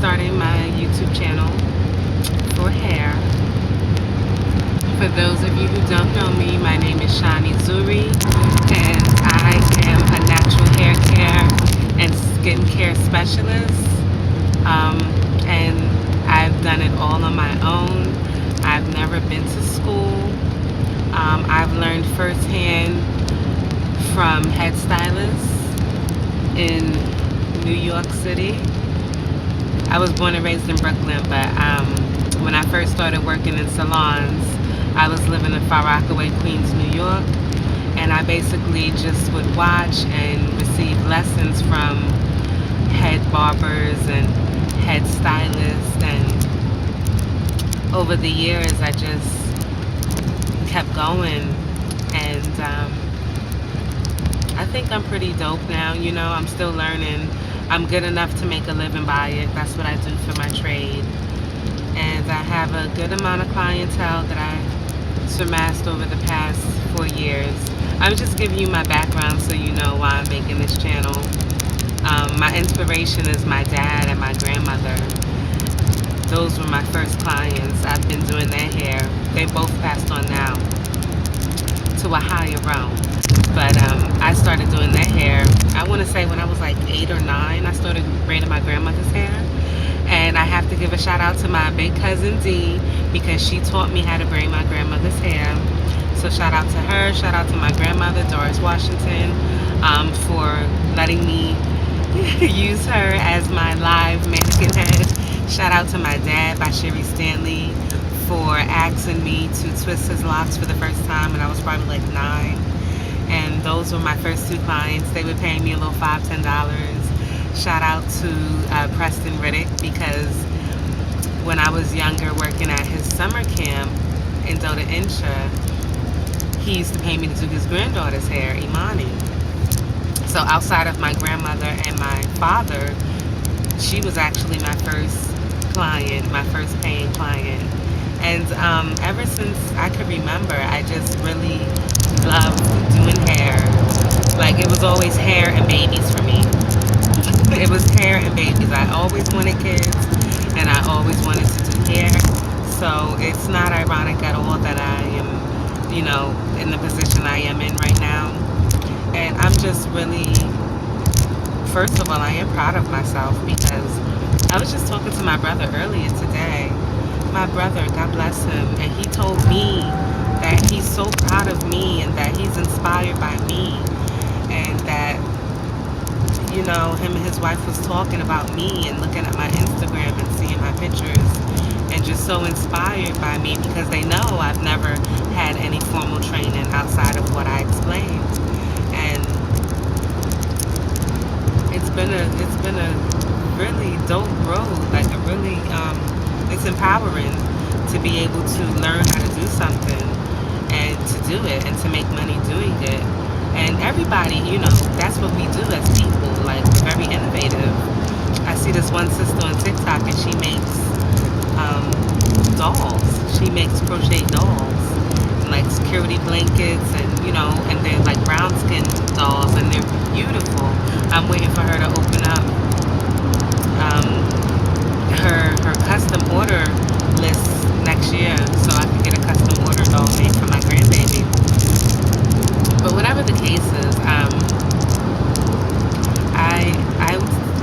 starting my YouTube channel for hair. For those of you who don't know me, my name is Shani Zuri, and I am a natural hair care and skincare specialist. And I've done it all on my own. I've never been to school. I've learned firsthand from head stylists in New York City. I was born and raised in Brooklyn, but when I first started working in salons, I was living in Far Rockaway, Queens, New York, and I basically just would watch and receive lessons from head barbers and head stylists, and over the years I just kept going, and I think I'm pretty dope now. I'm still learning. I'm good enough to make a living by it. That's what I do for my trade. And I have a good amount of clientele that I surmassed over the past 4 years. I'm just giving you my background so you know why I'm making this channel. My inspiration is my dad and my grandmother. Those were my first clients. I've been doing their hair. They both passed on now to a higher realm. But I started doing their hair, I want to say when I was like 8 or 9, I started braiding my grandmother's hair. And I have to give a shout out to my big cousin Dee, because she taught me how to braid my grandmother's hair. So shout out to her, shout out to my grandmother, Doris Washington, for letting me use her as my live mannequin head. Shout out to my dad, Bashiri Stanley, for asking me to twist his locks for the first time when I was probably like 9. And those were my first 2 clients. They were paying me a little $5, $10. Shout out to Preston Riddick, because when I was younger working at his summer camp in Dota Insha, he used to pay me to do his granddaughter's hair, Imani. So outside of my grandmother and my father, she was actually my first client, my first paying client. And ever since I could remember, I just really loved doing hair. Like, it was always hair and babies for me. It was hair and babies. I always wanted kids, and I always wanted to do hair. So it's not ironic at all that I am, in the position I am in right now. And I'm just really, first of all, I am proud of myself, because I was just talking to my brother earlier today. My brother, God bless him, and he told me that he's so proud of me and that he's inspired by me, and that, him and his wife was talking about me and looking at my Instagram and seeing my pictures and just so inspired by me, because they know I've never had any formal training outside of what I explained. And it's been a really dope road, like a really it's empowering to be able to learn how to do something and to do it and to make money doing it. And everybody, that's what we do as people. Like, we're very innovative. I see this one sister on TikTok, and she makes dolls. She makes crochet dolls, and like security blankets, and and they're like brown skin dolls, and they're beautiful. I'm waiting for her to open up her custom order list next year, so I can get a custom order doll made for my grandbaby. But whatever the case is,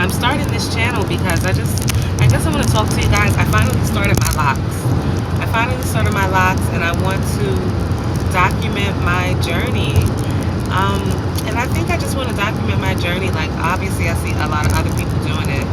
I'm starting this channel because I guess I want to talk to you guys. I finally started my locks. And I want to document my journey. And I think I just want to document my journey. Like, obviously I see a lot of other people doing it.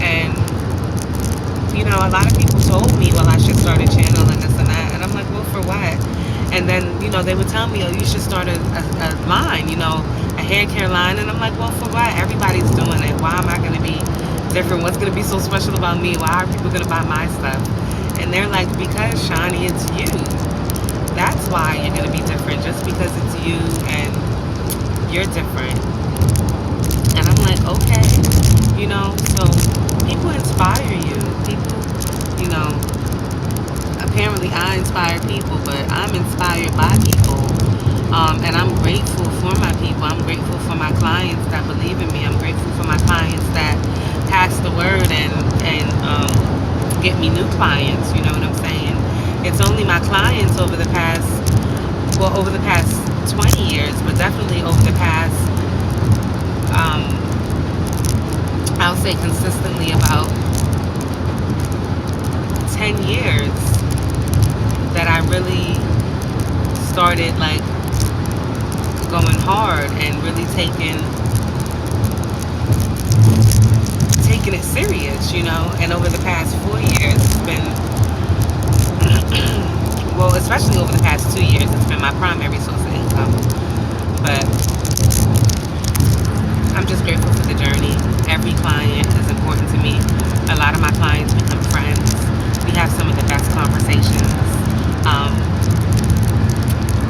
And a lot of people told me, well, I should start a channel and this and that. And I'm like, well, for what? And then, they would tell me, oh, you should start a line, a hair care line. And I'm like, well, for what? Everybody's doing it. Why am I going to be different? What's going to be so special about me? Why are people going to buy my stuff? And they're like, because, Shani, it's you. That's why you're going to be different. Just because it's you and you're different. And I'm like, okay. So people inspire you. People, apparently I inspire people, but I'm inspired by people. And I'm grateful for my people. I'm grateful for my clients that believe in me. I'm grateful for my clients that pass the word and get me new clients. You know what I'm saying? It's only my clients over the past 20 years, but definitely over the past, um, I'll say consistently about 10 years that I really started like going hard and really taking it serious, you know. And over the past 4 years, it's been well, especially over the past 2 years, it's been my primary source of income. But I'm just grateful for the journey. Every client is important to me. A lot of my clients become friends. We have some of the best conversations. Um,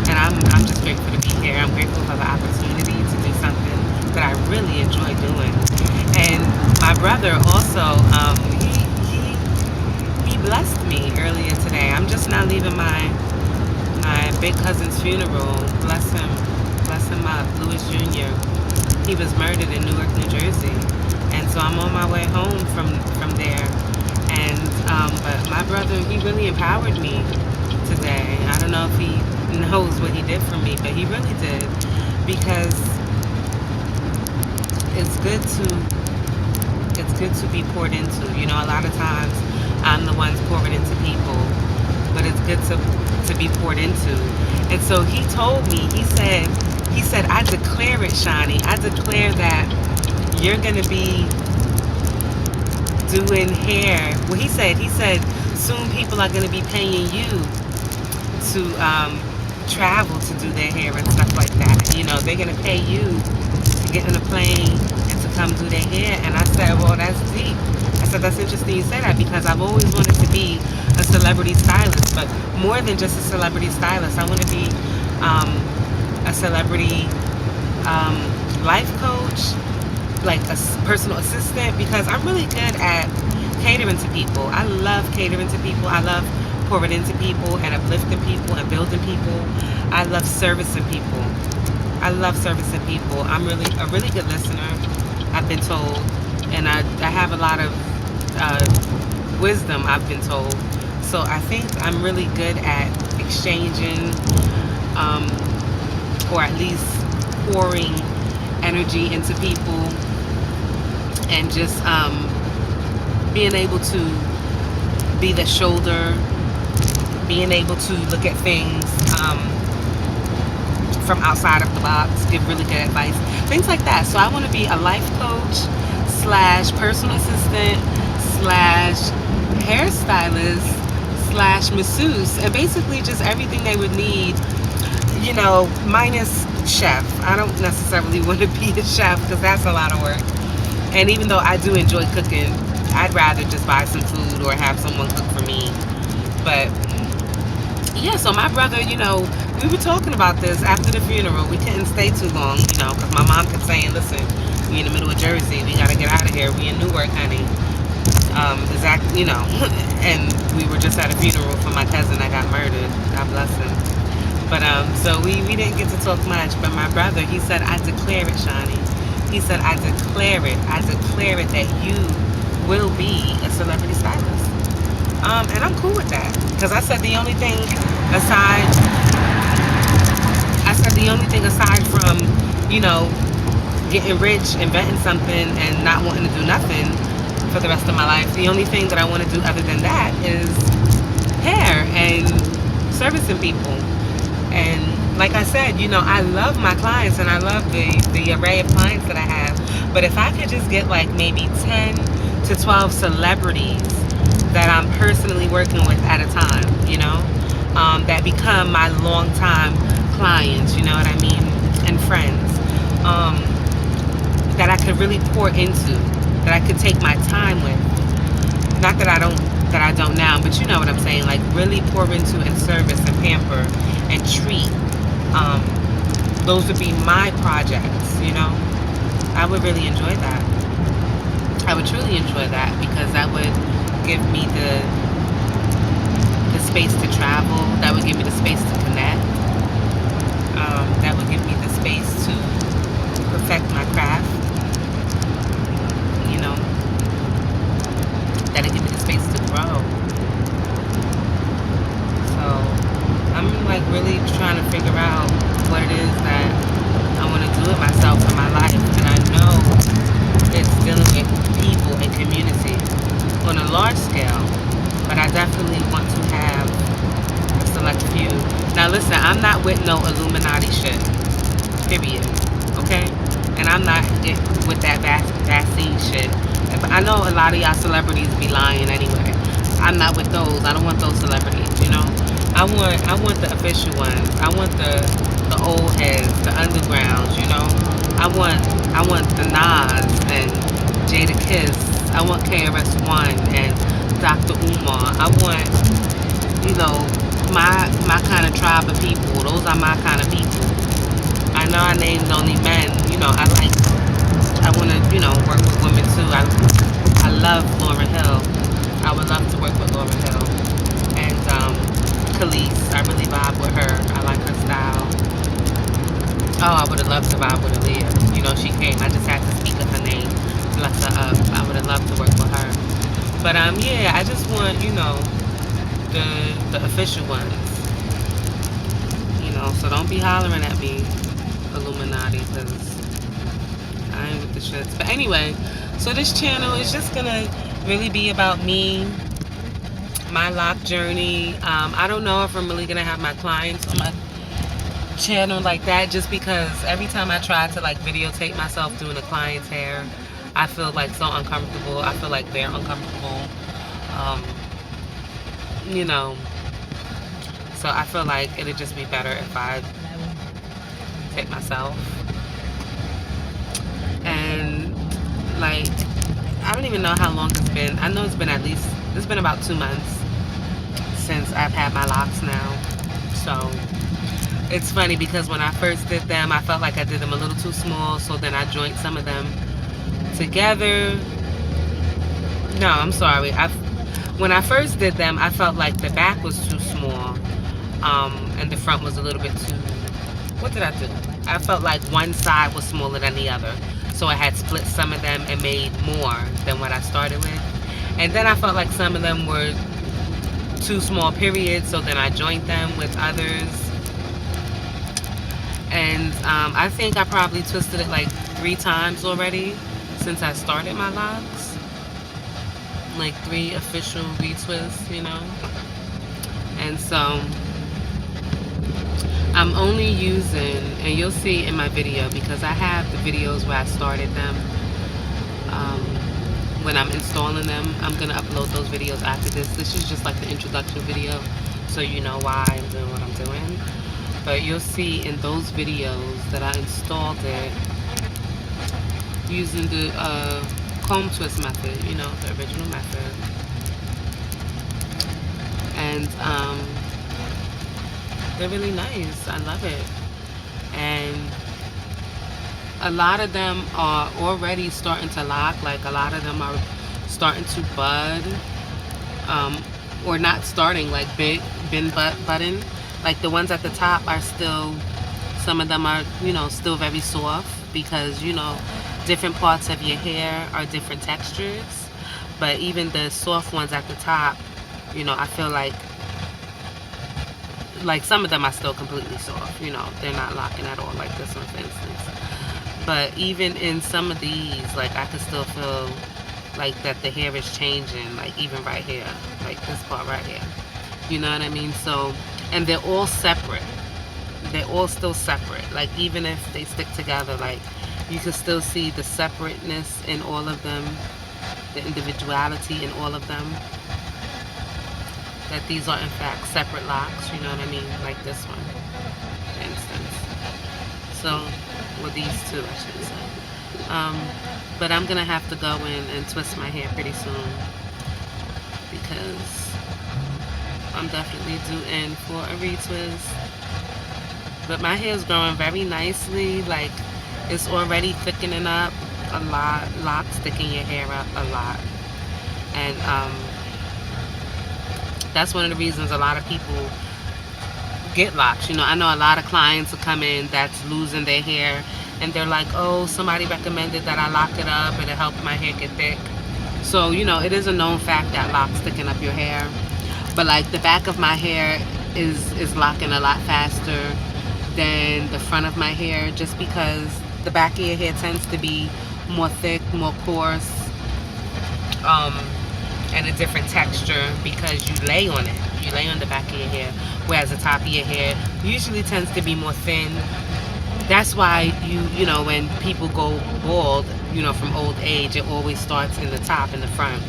and I'm just grateful to be here. I'm grateful for the opportunity to do something that I really enjoy doing. And my brother also, he blessed me earlier today. I'm just now leaving my big cousin's funeral. Bless him up, Louis Jr. He was murdered in Newark, New Jersey, and so I'm on my way home from there. And but my brother, he really empowered me today. I don't know if he knows what he did for me, but he really did, because it's good to it's good to be poured into. You know, a lot of times I'm the ones pouring into people, but it's good to be poured into. And so he told me, he said, I declare it, Shani. I declare that you're gonna be doing hair. Well, he said soon people are gonna be paying you to travel to do their hair and stuff like that. You know, they're gonna pay you to get in a plane and to come do their hair. And I said, well, that's deep. I said, that's interesting you say that, because I've always wanted to be a celebrity stylist, but more than just a celebrity stylist, I want to be a celebrity life coach, like a personal assistant, because I'm really good at catering to people. I love catering to people. I love pouring into people and uplifting people and building people. I love servicing people. I love servicing people. I'm really a really good listener, I've been told, and I have a lot of wisdom, I've been told. So I think I'm really good at exchanging, or at least pouring energy into people, and just being able to be the shoulder, being able to look at things from outside of the box, give really good advice, things like that. So I want to be a life coach slash personal assistant slash hairstylist slash masseuse, and basically just everything they would need, you know, minus chef. I don't necessarily want to be a chef, because that's a lot of work. And even though I do enjoy cooking, I'd rather just buy some food or have someone cook for me. But yeah, so my brother, you know, we were talking about this after the funeral. We couldn't stay too long, you know, because my mom kept saying, listen, we in the middle of Jersey. We got to get out of here. We in Newark, honey. Exactly, you know. And we were just at a funeral for my cousin that got murdered. God bless him. But so we didn't get to talk much. But my brother, he said, I declare it, Shani. He said, I declare it. I declare it that you will be a celebrity stylist. And I'm cool with that, because I said the only thing aside from, you know, getting rich, inventing something, and not wanting to do nothing for the rest of my life, the only thing that I want to do other than that is hair and servicing people. And like I said, you know, I love my clients and I love the array of clients that I have. But if I could just get like maybe 10 to 12 celebrities that I'm personally working with at a time, you know, that become my longtime clients, you know what I mean, and friends, that I could really pour into, that I could take my time with. Not that I don't now, but you know what I'm saying, like really pour into and service and pamper and treat. Those would be my projects, you know. I would really enjoy that. I would truly enjoy that, because that would give me the space to travel. That would give me the space to connect. That would give me the space to perfect my craft. You know, I definitely want to have a select few. Now listen, I'm not with no Illuminati shit. Period. Okay? And I'm not with that vaccine shit. But I know a lot of y'all celebrities be lying anyway. I'm not with those. I don't want those celebrities, you know? I want the official ones. I want the old heads, the undergrounds, you know? I want the Nas and Jada Kiss. I want KRS-One and Dr. Umar. I want, you know, my kind of tribe of people. Those are my kind of people. I know I named only men. You know, I want to, you know, work with women too. I love Lauryn Hill. I would love to work with Lauryn Hill. And Khalees, I really vibe with her. I like her style. Oh, I would have loved to vibe with Aaliyah. You know, she came. I just had to speak of her name. Bless her up. I would have loved to work with her. But yeah, I just want, you know, the official ones. You know, so don't be hollering at me, Illuminati, because I ain't with the shits. But anyway, so this channel is just gonna really be about me, my lock journey. I don't know if I'm really gonna have my clients on my channel like that, just because every time I try to like videotape myself doing a client's hair, I feel like so uncomfortable. I feel like they're uncomfortable. You know, so I feel like it'd just be better if I take myself. And like, I don't even know how long it's been. I know it's been about 2 months since I've had my locks now. So it's funny because when I first did them, I felt like I did them a little too small, so then I joined some of them together. No, I'm sorry. When I first did them, I felt like the back was too small, and the front was a little bit too... What did I do? I felt like one side was smaller than the other, so I had split some of them and made more than what I started with. And then I felt like some of them were too small, period, so then I joined them with others. And I think I probably twisted it like 3 times already since I started my locks. Like 3 official retwists, you know. And so I'm only using, and you'll see in my video, because I have the videos where I started them. When I'm installing them, I'm going to upload those videos after this. This is just like the introduction video, so you know why I'm doing what I'm doing. But you'll see in those videos that I installed it using the comb twist method, you know, the original method. And they're really nice. I love it. And a lot of them are already starting to lock. Like a lot of them are starting to bud, or not starting, like been budding. Like the ones at the top are still, some of them are, you know, still very soft, because, you know, different parts of your hair are different textures. But even the soft ones at the top, you know, I feel like some of them are still completely soft, you know, they're not locking at all, like this one for instance. But even in some of these, like I could still feel like that the hair is changing, like even right here, like this part right here, you know what I mean? So, and they're all separate, they're all still separate. Like even if they stick together, like you can still see the separateness in all of them, the individuality in all of them, that these are in fact separate locks, you know what I mean? Like this one, for instance. So, well, these two, I should say. But I'm gonna have to go in and twist my hair pretty soon, because I'm definitely due in for a retwist. But my hair is growing very nicely. Like, it's already thickening up a lot. Locks thicken your hair up a lot. And that's one of the reasons a lot of people get locks. You know, I know a lot of clients will come in that's losing their hair, and they're like, oh, somebody recommended that I lock it up and it helped my hair get thick. So, you know, it is a known fact that locks thicken up your hair. But like the back of my hair is locking a lot faster than the front of my hair, just because the back of your hair tends to be more thick, more coarse, and a different texture because you lay on it. You lay on the back of your hair, whereas the top of your hair usually tends to be more thin. That's why you know, when people go bald, you know, from old age, it always starts in the top, in the front.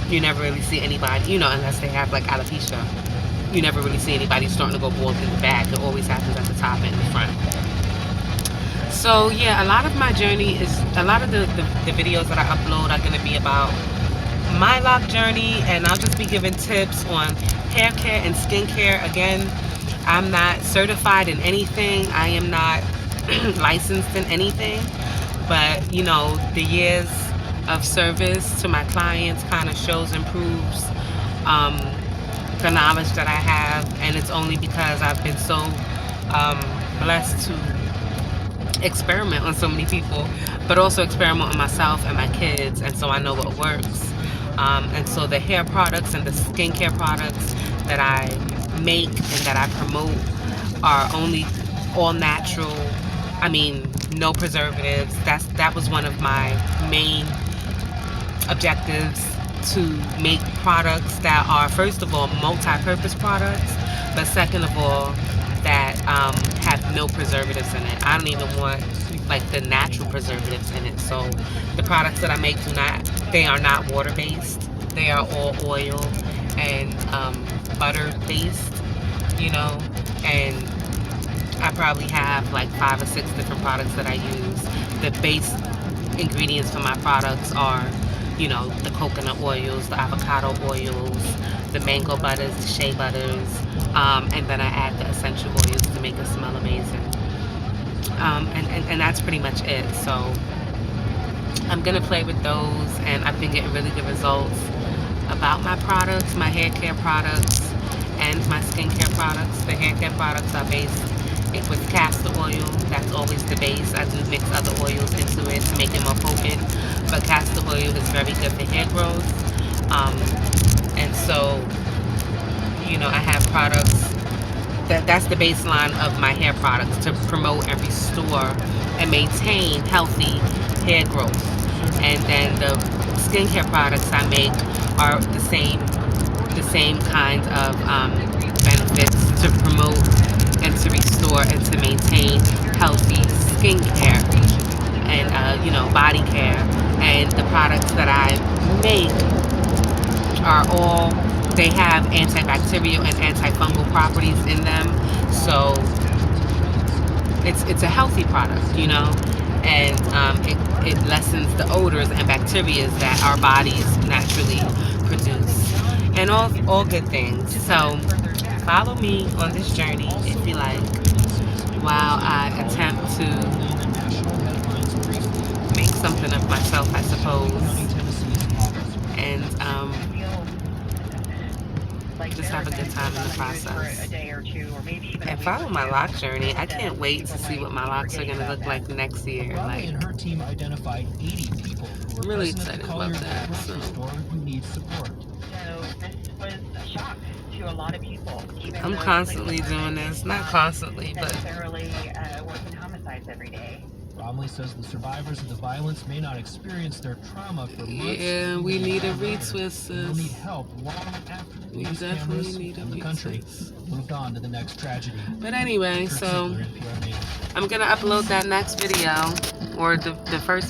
You never really see anybody, you know, unless they have like alopecia. You never really see anybody starting to go bald in the back. It always happens at the top and the front. So yeah, a lot of my journey is, a lot of the videos that I upload are going to be about my lock journey, and I'll just be giving tips on hair care and skincare. Again, I'm not certified in anything. I am not licensed in anything, but you know, the years of service to my clients kind of shows and proves the knowledge that I have, and it's only because I've been so blessed to experiment on so many people, but also experiment on myself and my kids, and so I know what works. And so the hair products and the skincare products that I make and that I promote are only all natural. I mean, no preservatives. That was one of my main objectives, to make products that are, first of all, multi-purpose products, but second of all, that have no preservatives in it. I don't even want like the natural preservatives in it. So the products that I make they are not water based. They are all oil and butter based, you know, and I probably have like 5 or 6 different products that I use. The base ingredients for my products are, you know, the coconut oils, the avocado oils, the mango butters, the shea butters, and then I add the essential oils to make it smell amazing. And that's pretty much it. So I'm gonna play with those, and I've been getting really good results about my products, my hair care products, and my skincare products. The hair care products are based with castor oil. That's always the base. I do mix other oils into it to make it more potent, but castor oil is very good for hair growth. And so, you know, I have products that's the baseline of my hair products, to promote and restore and maintain healthy hair growth. And then the skincare products I make are the same kind of benefits, to promote and to restore and to maintain healthy skincare and you know, body care. And the products that I make are all, they have antibacterial and antifungal properties in them, so it's a healthy product, you know, and it lessens the odors and bacteria that our bodies naturally produce, and all good things. So follow me on this journey if you like, while I attempt to make something of myself, I suppose, and just have a good time in the process. And follow my lock journey. I can't wait to see what my locks are going to look like next year. Like, and her team identified 80 people who I'm were really present at excited the about Colliers that. grocery So store who need support. So this was a shock to a lot of people. Even I'm those constantly police doing this. Not constantly, but necessarily working homicides every day. Romley says the survivors of the violence may not experience their trauma for months. yeah, we need a They'll retwist, need sis. help long after the We police definitely cameras need a and the country retwist. moved on to the next tragedy. But anyway, Kurt so Siegler, NPR News. I'm gonna upload that next video, or the first